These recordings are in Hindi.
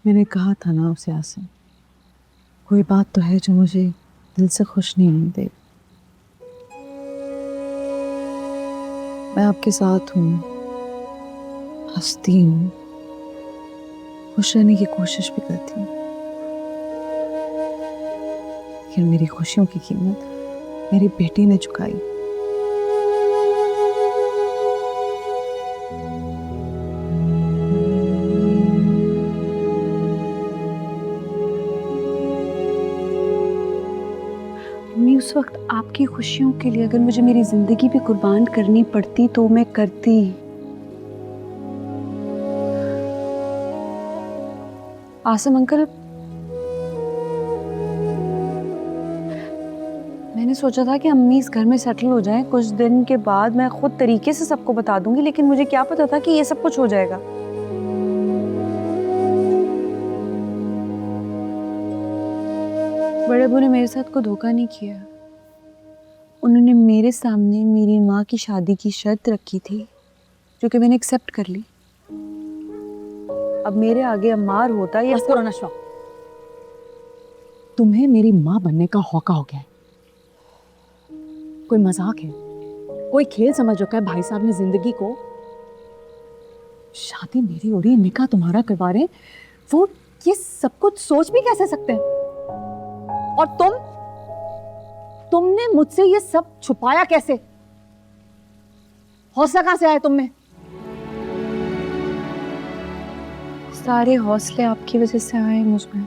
मैंने कहा था ना आपसे आसिम, कोई बात तो है जो मुझे दिल से खुश नहीं होने दे। मैं आपके साथ हूँ, हंसती हूँ, खुश रहने की कोशिश भी करती हूँ, लेकिन मेरी खुशियों की कीमत मेरी बेटी ने चुकाई। मम्मी, उस वक्त आपकी खुशियों के लिए अगर मुझे मेरी जिंदगी भी कुर्बान करनी पड़ती तो मैं करती। आसिम अंकल, मैंने सोचा था कि अम्मी इस घर में सेटल हो जाएं, कुछ दिन के बाद मैं खुद तरीके से सबको बता दूंगी, लेकिन मुझे क्या पता था कि ये सब कुछ हो जाएगा। बड़े अब्बू ने मेरे साथ कोई धोखा नहीं किया। उन्होंने मेरे सामने मेरी माँ की शादी की शर्त रखी थी, जो कि मैंने एक्सेप्ट कर ली। अब मेरे आगे अम्मार होता या बस करो नशवा, तुम्हें मेरी माँ बनने का हौका हो गया है। कोई मजाक है, कोई खेल समझ रखा है भाई साहब ने जिंदगी को। शादी मेरी हो रही है, निकाह तुम्हारा करवा रहे हैं, वो ये सब कुछ सोच भी कैसे सकते हैं? और तुमने मुझसे ये सब छुपाया कैसे? हौसला कहां से आया तुम में? सारे हौसले आपकी वजह से आए मुझमें।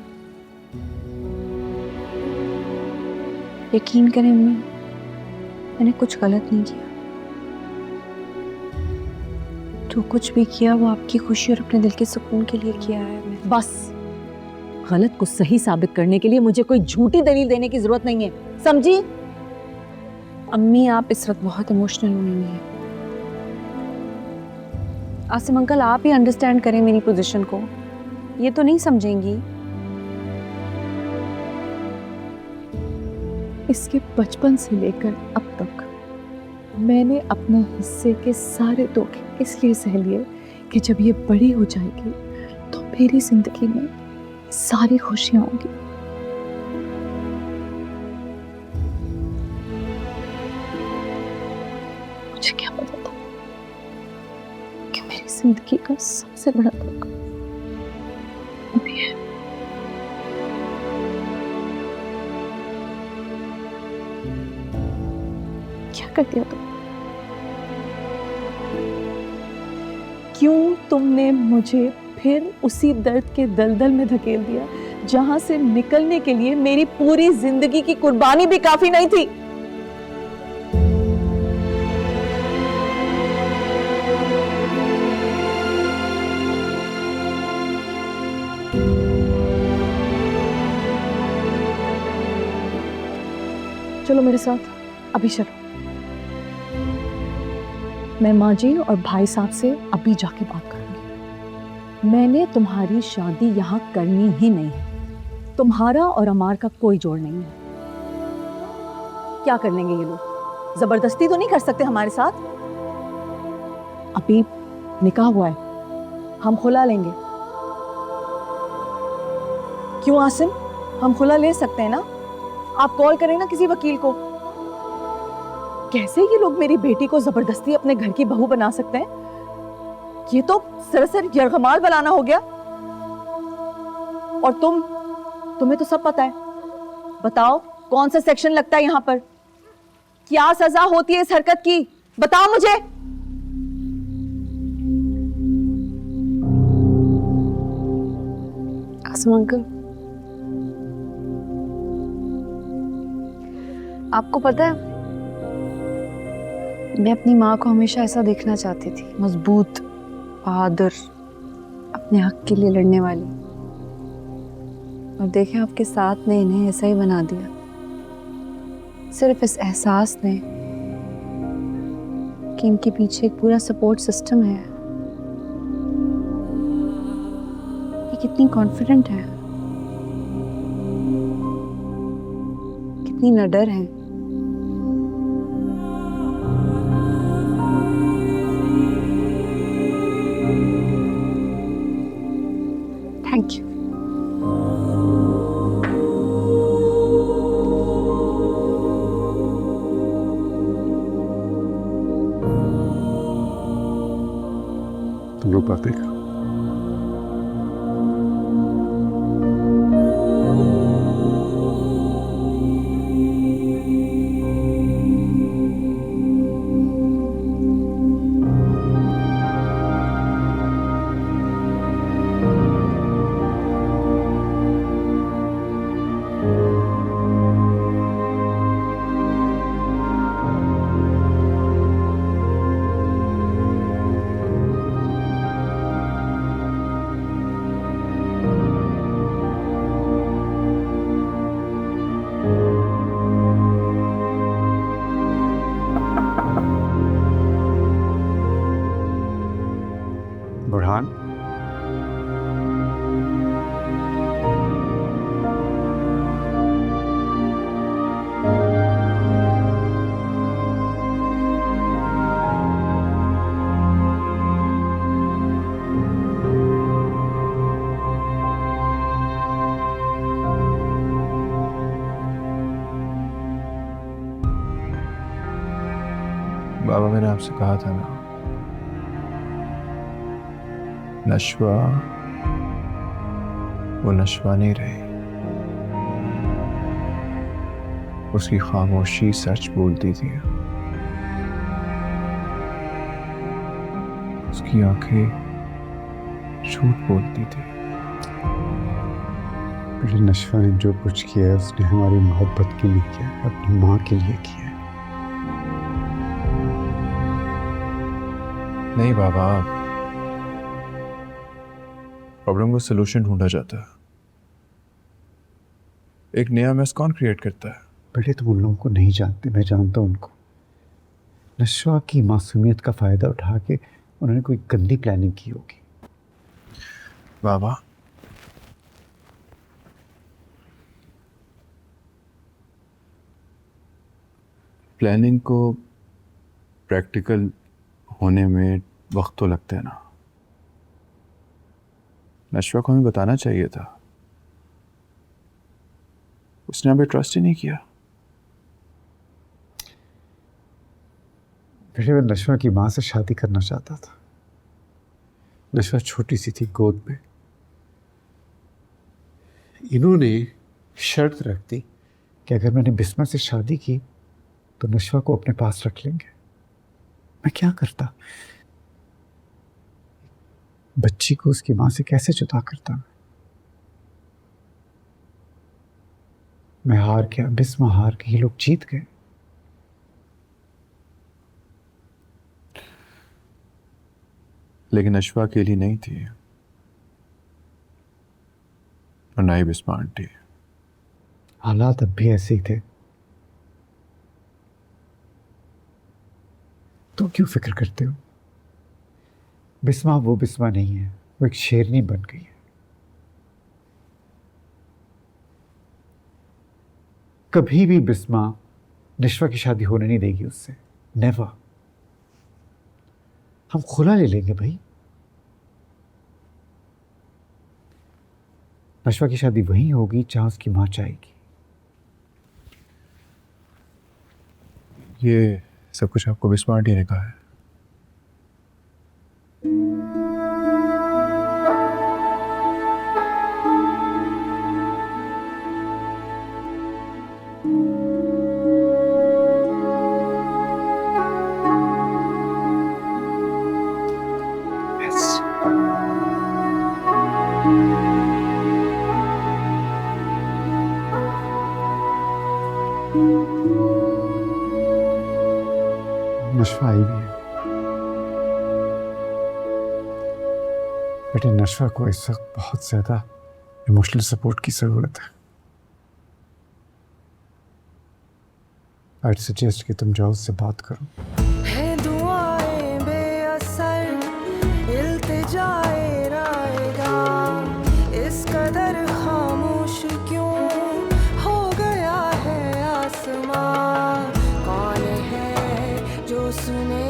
यकीन करें अम्मी, मैंने कुछ गलत नहीं किया। जो कुछ भी किया वो आपकी खुशी और अपने दिल के सुकून के लिए किया है। मैं बस गलत को सही साबित करने के लिए मुझे कोई झूठी दलील देने की जरूरत नहीं है, समझी? अम्मी, आप इस वक्त बहुत इमोशनल हुई हैं। आसिम अंकल, आप ही अंडरस्टैंड करें मेरी पोजीशन को। ये तो नहीं समझेंगी। इसके बचपन से लेकर अब तक मैंने अपने हिस्से के सारे धोखे इसलिए सह लिए कि जब ये बड़ी हो जाएगी तो मेरी जिंदगी में सारी खुशियां होंगी। मुझे क्या पता था कि मेरी जिंदगी का सबसे बड़ा धोखा अभी है। क्या कर दिया तुम? क्यों तुमने मुझे फिर उसी दर्द के दलदल में धकेल दिया जहां से निकलने के लिए मेरी पूरी जिंदगी की कुर्बानी भी काफी नहीं थी? चलो मेरे साथ, अभी चलो। मैं माँ जी और भाई साहब से अभी जाके बात करूंगी। मैंने तुम्हारी शादी यहाँ करनी ही नहीं है। तुम्हारा और अमार का कोई जोड़ नहीं है। क्या कर लेंगे ये लोग? जबरदस्ती तो नहीं कर सकते हमारे साथ। अभी निकाह हुआ है, हम खुला लेंगे। क्यों आसिम, हम खुला ले सकते हैं ना? आप कॉल करें ना किसी वकील को। कैसे ये लोग मेरी बेटी को जबरदस्ती अपने घर की बहू बना सकते हैं? ये तो सरासर यरगमाल बनाना हो गया। और तुम्हें तो सब पता है। बताओ कौन सा सेक्शन लगता है यहाँ पर? क्या सजा होती है इस हरकत की? बताओ मुझे। आसिम अंकल, आपको पता है, मैं अपनी माँ को हमेशा ऐसा देखना चाहती थी, मजबूत, बहादुर, अपने हक के लिए लड़ने वाली। और देखें, आपके साथ ने इन्हें ऐसा ही बना दिया। सिर्फ इस एहसास ने कि इनके पीछे एक पूरा सपोर्ट सिस्टम है। ये कितनी कॉन्फिडेंट है, कितनी निडर है। Thank you. हम लोग बातें करें। बुरहान, बाबा मैंने आपसे कहा था ना, नशवा वो नशवा नहीं रही, उसकी खामोशी सच बोलती थी, उसकी आंखें झूठ बोलती थी। बेटे नशवा ने जो कुछ किया है उसने हमारी मोहब्बत के लिए किया है, अपनी माँ के लिए किया है। नहीं बाबा, प्रॉब्लम का सलूशन ढूंढा जाता है, एक नया मैस कौन क्रिएट करता है? बेटे तुम उन लोगों को नहीं जानते, मैं जानता हूं उनको। नशवा की मासूमियत का फायदा उठा के उन्होंने कोई गंदी प्लानिंग की होगी। बाबा प्लानिंग को प्रैक्टिकल होने में वक्त तो लगता है ना। नशवा को हमें बताना चाहिए था, उसने हमें ट्रस्ट ही नहीं किया। बेटे मैं नशवा की माँ से शादी करना चाहता था। नशवा छोटी सी थी, गोद में। इन्होंने शर्त रख दी कि अगर मैंने बिस्मा से शादी की तो नशवा को अपने पास रख लेंगे। मैं क्या करता, बच्ची को उसकी माँ से कैसे जुदा करता। मैं हार गया, बिस्मा हार गई, ये लोग जीत गए। लेकिन नशवा अकेली नहीं थी और ना ही बिस्मा आंटी। हालात अब भी ऐसे ही थे। तो क्यों फिक्र करते हो? बिस्मा वो बिस्मा नहीं है, वो एक शेरनी बन गई है। कभी भी बिस्मा नशवा की शादी होने नहीं देगी उससे, नेवर। हम खुला ले लेंगे भाई। नशवा की शादी वहीं होगी जहां उसकी मां चाहेगी। ये सब कुछ आपको बिस्मा आंटी ने कहा है? नशवा आई भी है। बेटे नशवा को इस वक्त बहुत ज्यादा इमोशनल सपोर्ट की जरूरत है। आई सजेस्ट कि तुम जाओ, उससे बात करो। है दुआएं बेअसर, इल्तिजाए राएगा, इस कदर खामोश क्यों हो गया है आसमां। कौन है जो सुने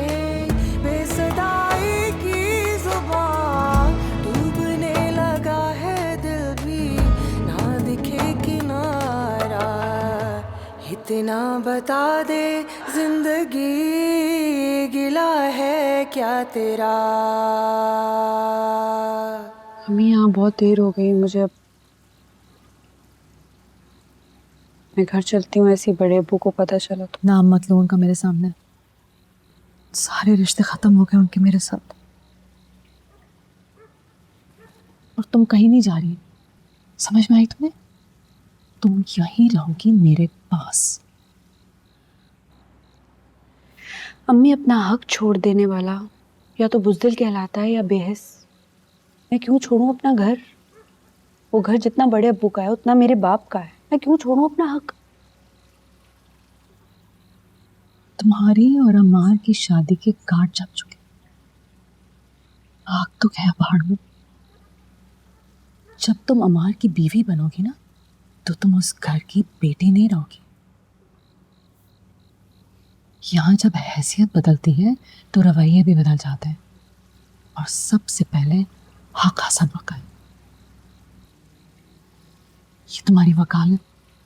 बेसदाई की जुबान, डूबने लगा है दिल भी ना दिखे किनारा। इतना बता दे जिंदगी गिला है क्या तेरा। अम्मी यहाँ बहुत देर हो गई, मुझे अब मैं घर चलती हूँ। ऐसे ही बड़े अब्बू को पता चला तो। नाम मत लो उनका मेरे सामने। सारे रिश्ते खत्म हो गए उनके मेरे साथ, और तुम कहीं नहीं जा रही। समझ में आई तुम्हें? तुम यहीं रहोगी मेरे पास। अम्मी, अपना हक छोड़ देने वाला या तो बुज़दिल कहलाता है या बेहिस। मैं क्यों छोड़ूं अपना घर? वो घर जितना बड़े अब्बू का है उतना मेरे बाप का है। मैं क्यों छोड़ूं अपना हक? तुम्हारी और अमार की शादी के गांठ जम चुके। आग तो गया पहाड़ में। जब तुम अमार की बीवी बनोगी ना, तो तुम उस घर की बेटी नहीं रहोगी। यहाँ जब हैसियत बदलती है तो रवैये भी बदल जाते हैं, और सबसे पहले हक हासिल होता है। ये तुम्हारी वकालत,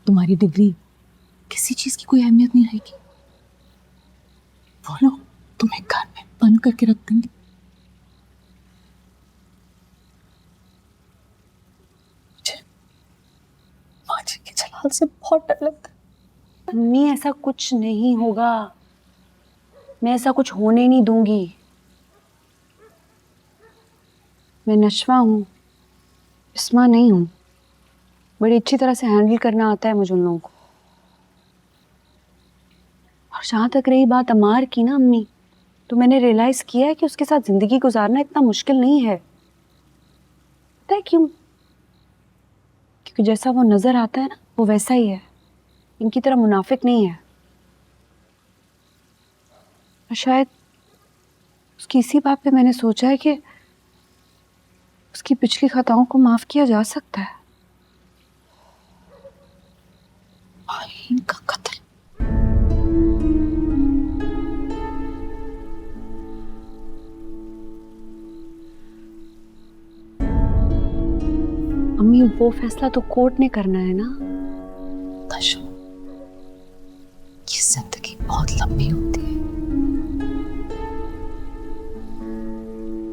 तुम्हारी डिग्री, किसी चीज की कोई अहमियत नहीं रहेगी। वो लोग तुम्हें घर में बंद करके रख देंगे। मुझे माँ जी के जलाल से बहुत डर लगता है। अम्मी, ऐसा कुछ नहीं होगा। मैं ऐसा कुछ होने नहीं दूंगी। मैं नशवा हूँ, बिस्मा नहीं हूँ। बड़ी अच्छी तरह से हैंडल करना आता है मुझे उन लोगों को। और जहाँ तक रही बात अमार की ना अम्मी, तो मैंने रियलाइज़ किया है कि उसके साथ ज़िंदगी गुजारना इतना मुश्किल नहीं है। पता है क्यों? क्योंकि जैसा वो नज़र आता है ना, वो वैसा ही है। इनकी तरह मुनाफिक नहीं है। और शायद उसकी इसी बात पे मैंने सोचा है कि उसकी पिछली खताओं को माफ़ किया जा सकता है। इनका कत्ल। अम्मी, वो फैसला तो कोर्ट ने करना है ना। तशु, ये जिंदगी बहुत लंबी होती है।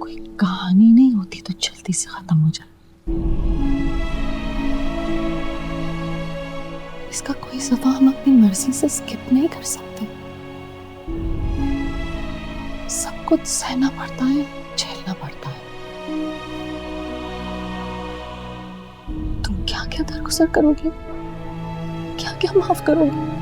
कोई कहानी नहीं होती तो जल्दी से खत्म हो जाए। इसका कोई सफा हम अपनी मर्जी से स्किप नहीं कर सकते। सब कुछ सहना पड़ता है, झेलना पड़ता है। तुम क्या क्या दरगुजर करोगे, क्या क्या माफ करोगे?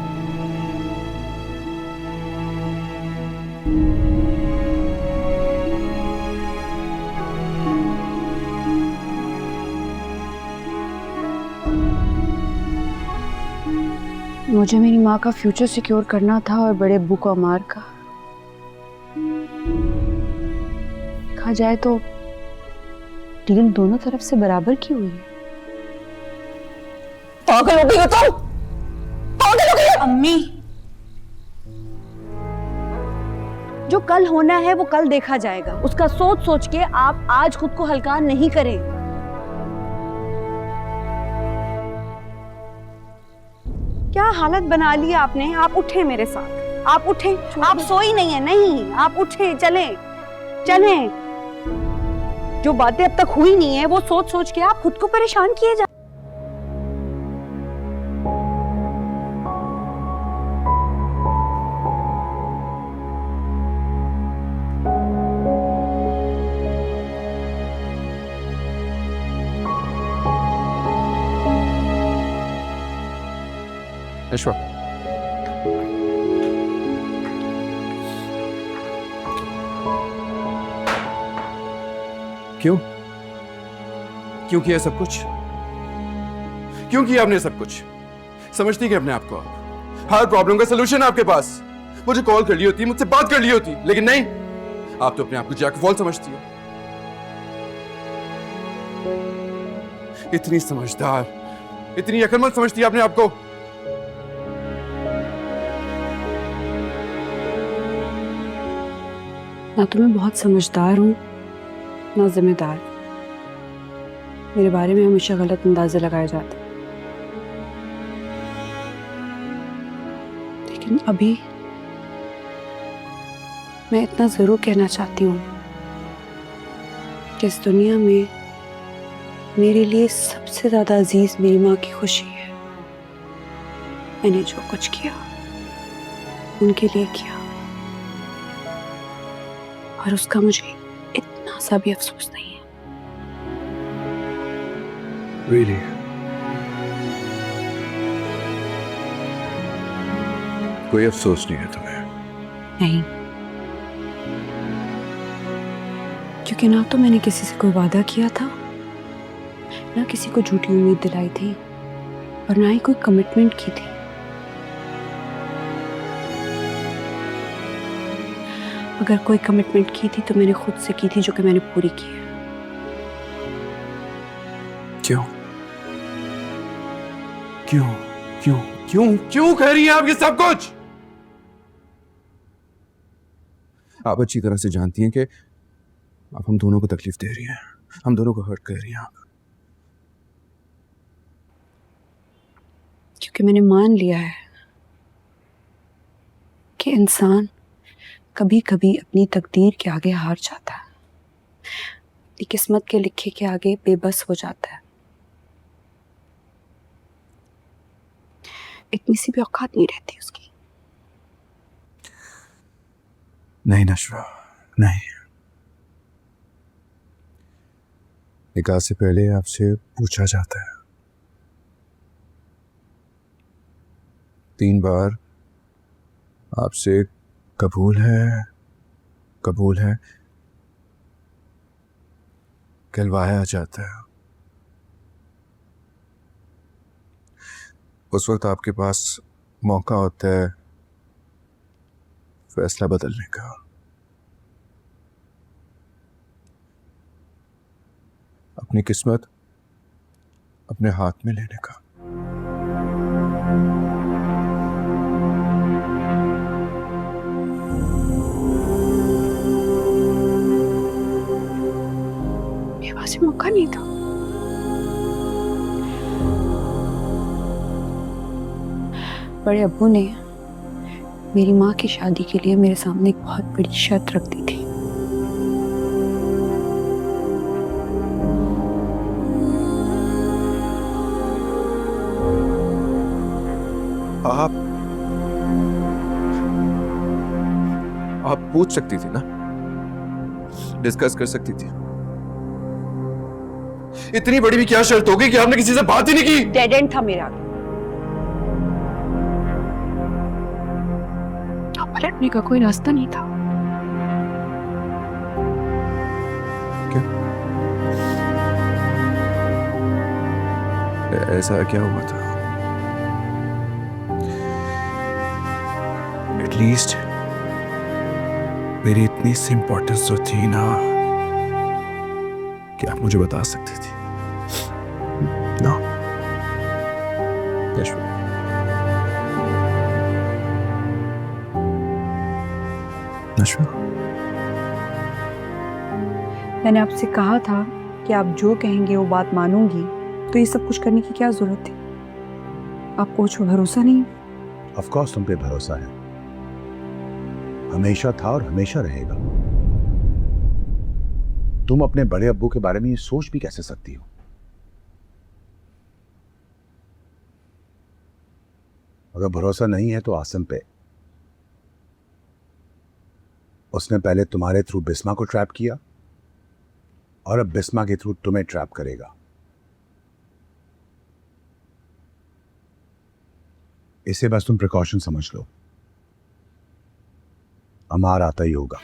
मुझे मेरी माँ का फ्यूचर सिक्योर करना था और बड़े अब्बू को अमार का। कहा जाए तो डील दोनों तरफ से बराबर की हुई है। पागल हो गई हो तुम? पागल हो गई हो? अम्मी, जो कल होना है वो कल देखा जाएगा। उसका सोच सोच के आप आज खुद को हल्का नहीं करें। क्या हालत बना ली आपने? आप उठे मेरे साथ, आप उठे। आप सोई नहीं है? नहीं, आप उठे, चलें चलें। जो बातें अब तक हुई नहीं है वो सोच सोच के आप खुद को परेशान किए जा। नशवा, क्यों क्यों किया सब कुछ? क्यों किया आपने सब कुछ? समझती क्या अपने आप को? आप हर प्रॉब्लम का सलूशन है आपके पास। मुझे कॉल कर ली होती, मुझसे बात कर ली होती, लेकिन नहीं, आप तो अपने आप को जैक वॉल समझती हो। इतनी समझदार, इतनी अक्लमंद समझती है अपने आप को। ना तो मैं बहुत समझदार हूँ, ना जिम्मेदार। मेरे बारे में हमेशा गलत अंदाजे लगाए जाते हैं। लेकिन अभी मैं इतना जरूर कहना चाहती हूँ कि इस दुनिया में मेरे लिए सबसे ज्यादा अजीज मेरी माँ की खुशी है। मैंने जो कुछ किया उनके लिए किया, और उसका मुझे इतना सा भी अफसोस नहीं है। Really? कोई अफसोस नहीं है तुम्हें? नहीं, क्योंकि ना तो मैंने किसी से कोई वादा किया था, ना किसी को झूठी उम्मीद दिलाई थी, और ना ही कोई कमिटमेंट की थी। अगर कोई कमिटमेंट की थी तो मैंने खुद से की थी, जो कि मैंने पूरी की है। क्यों क्यों क्यों क्यों क्यों कह रही हैं आप ये सब कुछ? आप अच्छी तरह से जानती हैं कि आप हम दोनों को तकलीफ दे रही हैं, हम दोनों को हर्ट कर रही हैं आप। क्योंकि मैंने मान लिया है कि इंसान कभी कभी अपनी तकदीर के आगे हार जाता है, अपनी किस्मत के लिखे के आगे बेबस हो जाता है। इतनी सी भी औकात नहीं रहती उसकी। नहीं नशवा, नहीं। निकाह से पहले आपसे पूछा जाता है 3 बार आपसे कबूल है, कबूल है कहलवाया जाता है। उस वक्त आपके पास मौका होता है फैसला बदलने का। अपनी किस्मत अपने हाथ में लेने का। मेरे पास ये मौका नहीं था। बड़े अब्बू ने मेरी माँ की शादी के लिए मेरे सामने एक बहुत बड़ी शर्त रख दी थी। आप पूछ सकती थी ना, डिस्कस कर सकती थी। इतनी बड़ी भी क्या शर्त होगी कि आपने किसी से बात ही नहीं की? डेड एंड था मेरा आगे। पलटने का कोई रास्ता नहीं था। क्या? ऐसा क्या हुआ था? एटलीस्ट मेरी इतनी सी इंपॉर्टेंस तो थी ना कि आप मुझे बता सकती थी ना। यशवंत, नशवा, मैंने आपसे कहा था कि आप जो कहेंगे वो बात मानूंगी, तो ये सब कुछ करने की क्या जरूरत थी? आपको कुछ भरोसा नहीं? ऑफ कोर्स तुम पे भरोसा है, हमेशा था और हमेशा रहेगा। तुम अपने बड़े अब्बू के बारे में ये सोच भी कैसे सकती हो? अगर भरोसा नहीं है तो आसिम पे। उसने पहले तुम्हारे थ्रू बिस्मा को ट्रैप किया और अब बिस्मा के थ्रू तुम्हें ट्रैप करेगा। इसे बस तुम प्रिकॉशन समझ लो, अमार आता ही होगा।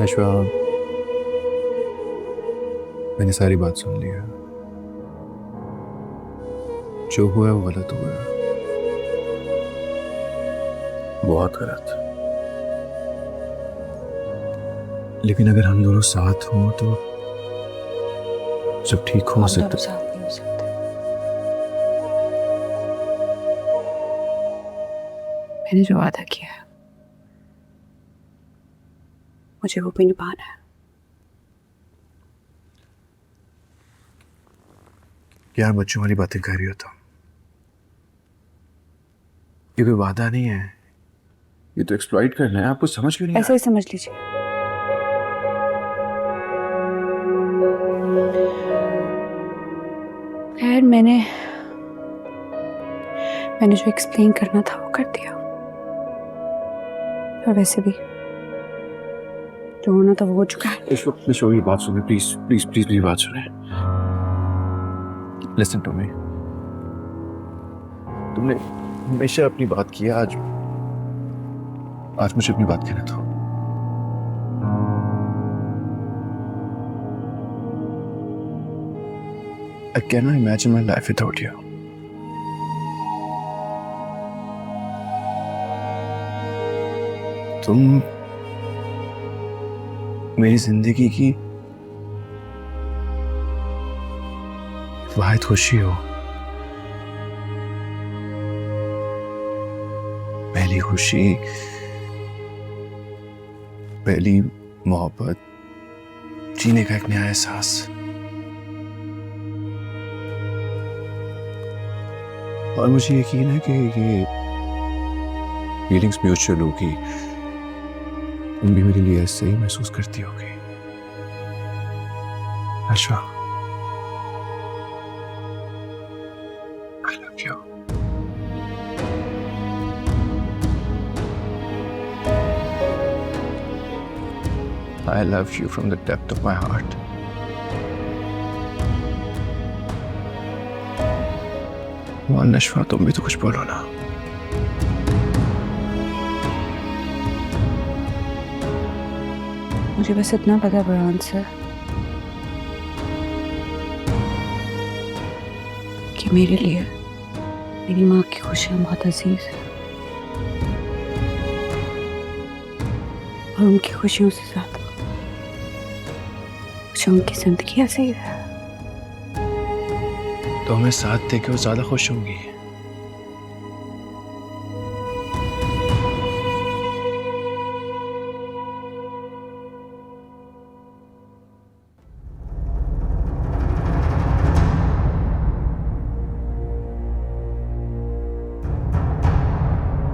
नशवा, मैंने सारी बात सुन ली है। जो हुआ है वो गलत हुआ है, बहुत गलत। लेकिन अगर हम दोनों साथ हों तो सब ठीक हो हम सकता दोनों साथ नहीं हो सकते। मैंने जो वादा किया है मुझे वो भी निभाना है। यार बच्चों वाली बातें कर रही हो तुम। ये कोई वादा नहीं है, ये तो एक्सप्लॉइट करना है। आपको समझ क्यों नहीं आ ऐसे ही समझ लीजिए। खैर मैंने जो एक्सप्लेन करना था वो कर दिया, और वैसे भी जो होना था वो हो चुका है। इस वक्त निशो की बात सुने, प्लीज प्लीज प्लीज मेरी बात सुने। Listen to me. तुमने हमेशा अपनी बात की है, आज मुझे अपनी बात कहने दो। I cannot imagine my life without you. तुम मेरी जिंदगी की वाहिद खुशी हो, पहली खुशी, पहली मोहब्बत, जीने का एक नया एहसास। और मुझे यकीन है कि ये फीलिंग्स म्यूचुअल होगी, तुम भी मेरे लिए ऐसे ही महसूस करती होगी। अच्छा, I love you. I love you from the depth of my heart. और नशवा तुम भी तो कुछ बोलो ना। मुझे बस इतना पता बुरहान सर कि मेरे लिए मेरी माँ की खुशियाँ बहुत अजीज है, और उनकी खुशियों से ज्यादा मुझे उनकी जिंदगी अजीज है। तो हमें साथ देके वो ज्यादा खुश होंगी।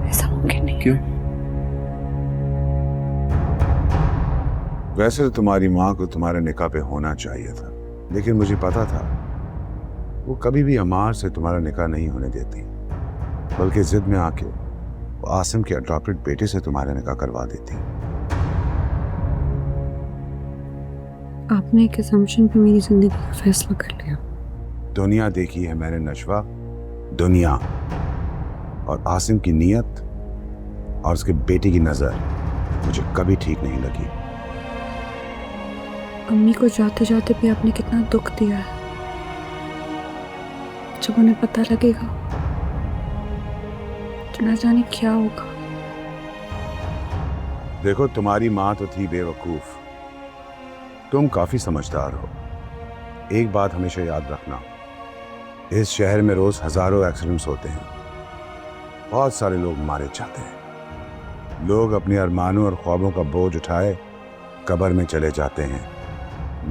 ऐसा मुमकिन नहीं। क्यों? वैसे तो तुम्हारी माँ को तुम्हारे निकाह पे होना चाहिए था, लेकिन मुझे पता था वो कभी भी अमार से तुम्हारा निकाह नहीं होने देती, बल्कि जिद में आके वो आसिम के अडॉप्टेड बेटे से तुम्हारा निकाह करवा देती। आपने एक असम्पशन पे मेरी जिंदगी का फैसला कर लिया। दुनिया देखी है मैंने नशवा, दुनिया, और आसिम की नीयत और उसके बेटे की नजर मुझे कभी ठीक नहीं लगी। अम्मी को जाते जाते भी आपने कितना दुख दिया है। जब उन्हें पता लगेगा तो न जाने क्या होगा। देखो, तुम्हारी माँ तो थी बेवकूफ, तुम काफी समझदार हो। एक बात हमेशा याद रखना, इस शहर में रोज हजारों एक्सीडेंट्स होते हैं, बहुत सारे लोग मारे जाते हैं। लोग अपने अरमानों और ख्वाबों का बोझ उठाए कब्र में चले जाते हैं।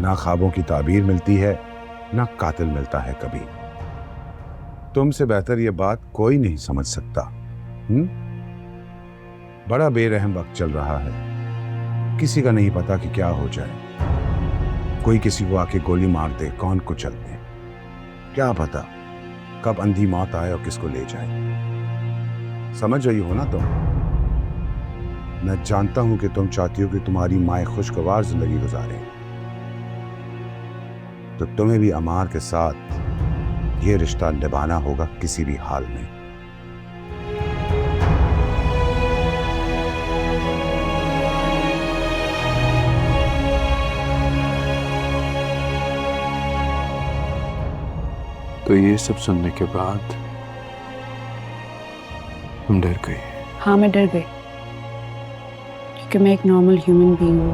ना ख्वाबों की ताबीर मिलती है, ना कातिल मिलता है कभी। तुमसे बेहतर ये बात कोई नहीं समझ सकता। बड़ा बेरहम वक्त चल रहा है, किसी का नहीं पता कि क्या हो जाए। कोई किसी को आके गोली मार दे, कौन को चल दे, क्या पता कब अंधी मौत आए और किसको ले जाए। समझ रही हो ना तुम? मैं जानता हूं कि तुम चाहती हो कि तुम्हारी माँ खुशगवार जिंदगी गुजारे, तो तुम्हें भी अमार के साथ ये रिश्ता निभाना होगा किसी भी हाल में। तो ये सब सुनने के बाद तुम डर गई? हाँ, मैं डर गई क्योंकि मैं एक नॉर्मल ह्यूमन बीइंग हूँ।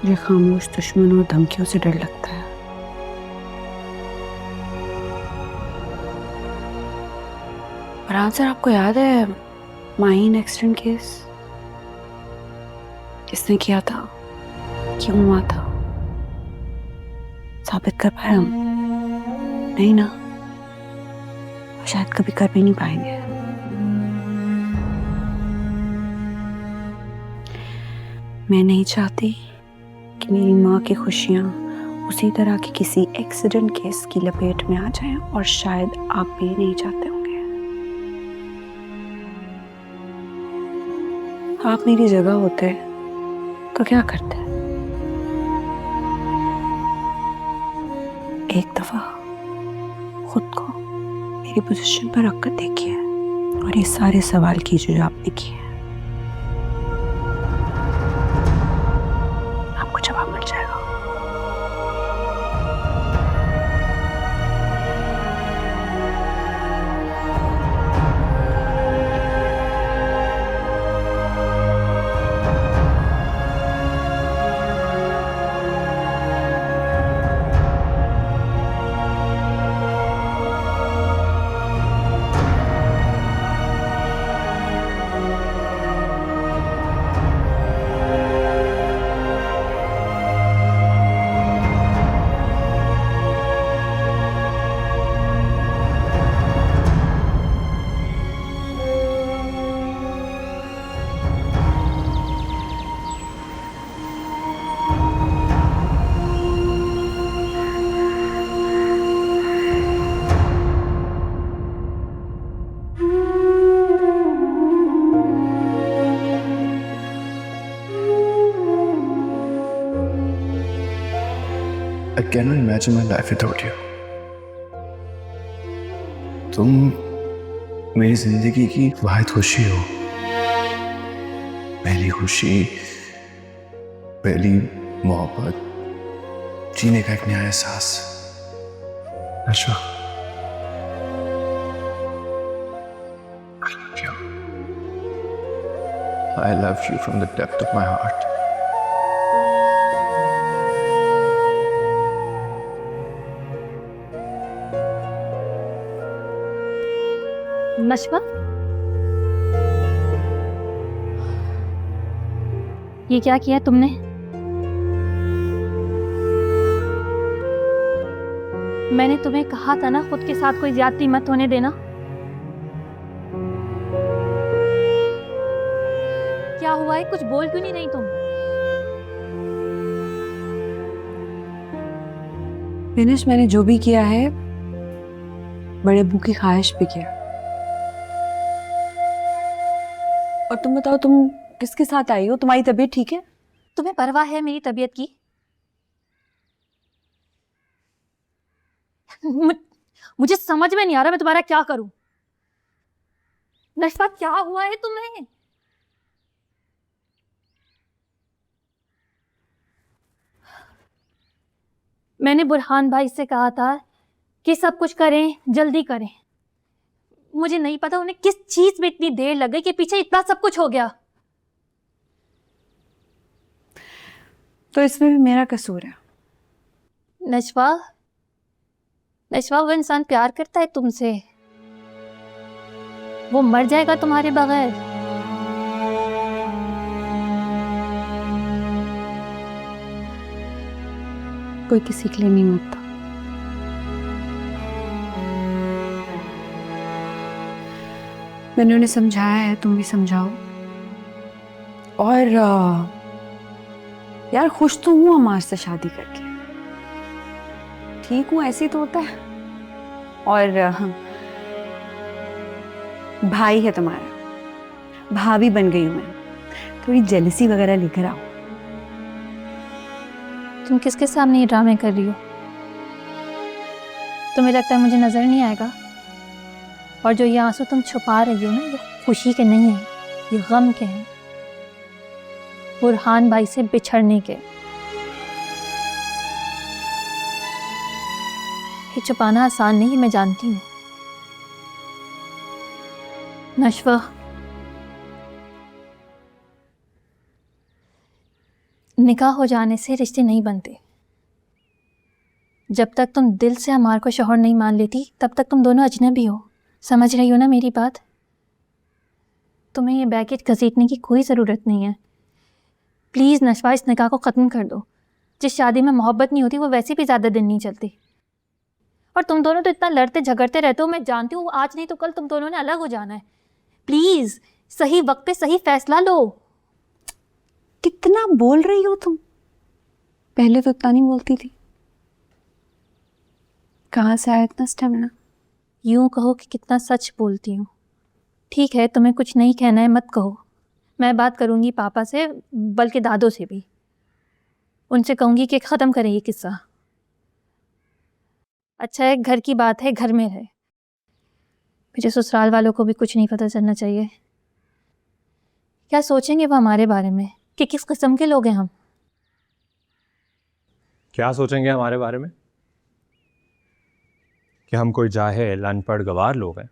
मुझे खामोश दुश्मन और धमकियों से डर लगता है। फरहान सर, आपको याद है माहीन एक्सीडेंट केस? किसने किया था, क्यों हुआ था? साबित कर पाए हम? नहीं ना, और शायद कभी कर भी नहीं पाएंगे। मैं नहीं चाहती कि मेरी माँ की खुशियाँ उसी तरह के किसी एक्सीडेंट केस की लपेट में आ जाएं, और शायद आप भी नहीं चाहते होंगे। आप मेरी जगह होते तो क्या करते? एक दफा खुद को मेरी पोजीशन पर रखकर देखिए और ये सारे सवाल कीजिए जो आपने किए। आपको जवाब मिल जाएगा। I cannot imagine my life without you. तुम मेरी जिंदगी की वाहिद खुशी हो, पहली खुशी, पहली मोहब्बत, जीने का एक नया एहसास। नशवा, I love you from the depth of my heart. नशवा, ये क्या किया तुमने? मैंने तुम्हें कहा था ना खुद के साथ कोई ज्यादती मत होने देना। क्या हुआ है, कुछ बोल क्यों नहीं रही तुम? विनेश, मैंने जो भी किया है बड़े अब्बू की ख्वाहिश पे किया। और तुम बताओ, तुम किसके साथ आई हो? तुम्हारी तबीयत ठीक है? तुम्हें परवाह है मेरी तबीयत की? मुझे समझ में नहीं आ रहा मैं तुम्हारा क्या करूं। नशवा, क्या हुआ है तुम्हें? मैंने बुरहान भाई से कहा था कि सब कुछ करें, जल्दी करें। मुझे नहीं पता उन्हें किस चीज में इतनी देर लग गई कि पीछे इतना सब कुछ हो गया। तो इसमें भी मेरा कसूर है। नशवा, नशवा, वो इंसान प्यार करता है तुमसे, वो मर जाएगा तुम्हारे बगैर। कोई किसी के लिए नहीं मरता। मैंने उन्हें समझाया है, तुम भी समझाओ। और यार, खुश तो हूं अमार से शादी करके, ठीक हूं, ऐसे ही तो होता है। और भाई है तुम्हारा, भाभी बन गई हूं मैं, थोड़ी जेलसी वगैरह लेकर आओ। तुम किसके सामने ये ड्रामे कर रही हो? तुम्हें लगता है मुझे नजर नहीं आएगा? और जो ये आंसू तुम छुपा रही हो ना, ये खुशी के नहीं है, ये गम के हैं, बुरहान भाई से बिछड़ने के। कि छुपाना आसान नहीं, मैं जानती हूँ। नशवा, निकाह हो जाने से रिश्ते नहीं बनते। जब तक तुम दिल से अमार को शौहर नहीं मान लेती तब तक तुम दोनों अजनबी हो। समझ रही हो ना मेरी बात? तुम्हें ये बैगेज घसीटने की कोई ज़रूरत नहीं है। प्लीज़ नशवा, इस निकाह को ख़त्म कर दो। जिस शादी में मोहब्बत नहीं होती वो वैसे भी ज़्यादा दिन नहीं चलती। और तुम दोनों तो इतना लड़ते झगड़ते रहते हो, मैं जानती हूँ आज नहीं तो कल तुम दोनों ने अलग हो जाना है। प्लीज़ सही वक्त पे सही फैसला लो। कितना बोल रही हो तुम? पहले तो इतना नहीं बोलती थी। कहाँ से आया इतना स्टेमिना? यूँ कहो कि कितना सच बोलती हूँ। ठीक है, तुम्हें कुछ नहीं कहना है मत कहो। मैं बात करूँगी पापा से, बल्कि दादों से भी। उनसे कहूँगी कि ख़त्म करें ये किस्सा। अच्छा है, घर की बात है, घर में रहे। मुझे ससुराल वालों को भी कुछ नहीं पता चलना चाहिए। क्या सोचेंगे वो हमारे बारे में कि किस किस्म के लोग हैं हम? क्या सोचेंगे हमारे बारे में? कि हम कोई जाहिल अनपढ़ गवार लोग हैं?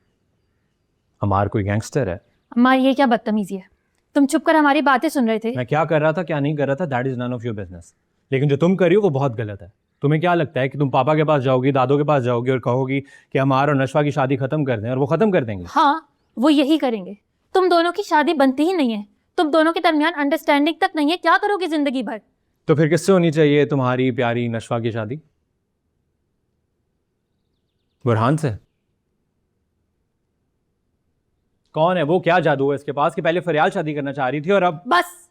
हमार कोई गैंगस्टर है? हमारी ये क्या बदतमीजी है? तुम चुप कर हमारी बातें सुन रहे थे। मैं क्या कर रहा था क्या नहीं कर रहा था, that is none of your business. लेकिन जो तुम कर रही हो वो बहुत गलत है। तुम्हें क्या लगता है कि तुम पापा के पास जाओगी, दादों के पास जाओगी और कहोगी कि हमार और नशवा की शादी खत्म कर दें, और वो खत्म कर देंगे? हाँ, वो यही करेंगे। तुम दोनों की शादी बनती ही नहीं है। तुम दोनों के दरमियान अंडरस्टैंडिंग तक नहीं है। क्या करोगे जिंदगी भर? तो फिर किससे होनी चाहिए तुम्हारी प्यारी नशवा की शादी? बुरहान से? कौन है वो? क्या जादू है इसके पास कि पहले फरियाल शादी करना चाह रही थी और अब? बस,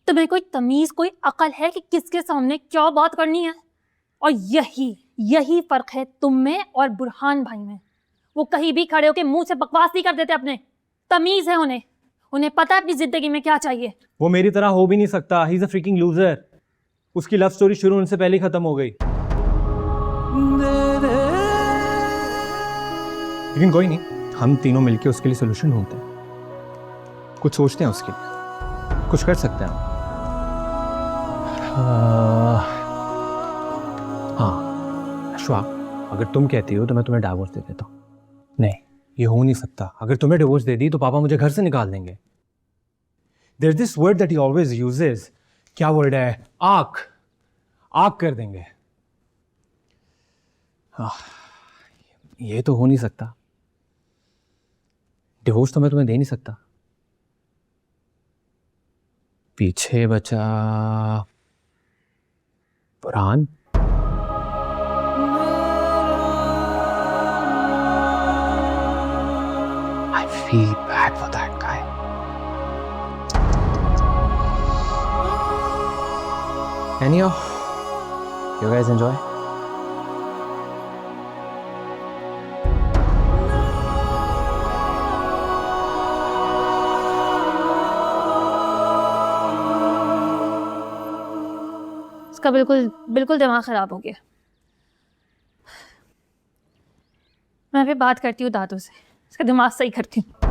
तुम्हें कोई तमीज कोई अकल है कि किसके सामने क्या बात करनी है? और यही फर्क है तुम में और बुरहान भाई में। वो कहीं भी खड़े होकर मुंह से बकवास नहीं कर देते अपने। तमीज है उन्हें पता है अपनी जिंदगी में क्या चाहिए। वो मेरी तरह हो भी नहीं सकता। He is a freaking loser. उसकी लव स्टोरी शुरू होने से पहले ही खत्म हो गई। लेकिन कोई नहीं, हम तीनों मिलके उसके लिए सोल्यूशन ढूंढते हैं, कुछ सोचते हैं उसके लिए, कुछ कर सकते हैं हम। हाँ अश्वा, अगर तुम कहती हो तो मैं तुम्हें डिवोर्स दे देता हूँ। नहीं, ये हो नहीं सकता। अगर तुम्हें डिवोर्स दे दी तो पापा मुझे घर से निकाल देंगे। There is this word that he always uses. क्या वर्ड है? आग कर देंगे। ये तो हो नहीं सकता। डिवोर्स तो मैं तुम्हें दे नहीं सकता। पीछे बचा Burhan. I feel bad for that guy. Anyhow, you guys enjoy? इसका बिल्कुल दिमाग खराब हो गया। मैं भी बात करती हूँ दादू से, इसका दिमाग सही करती हूँ।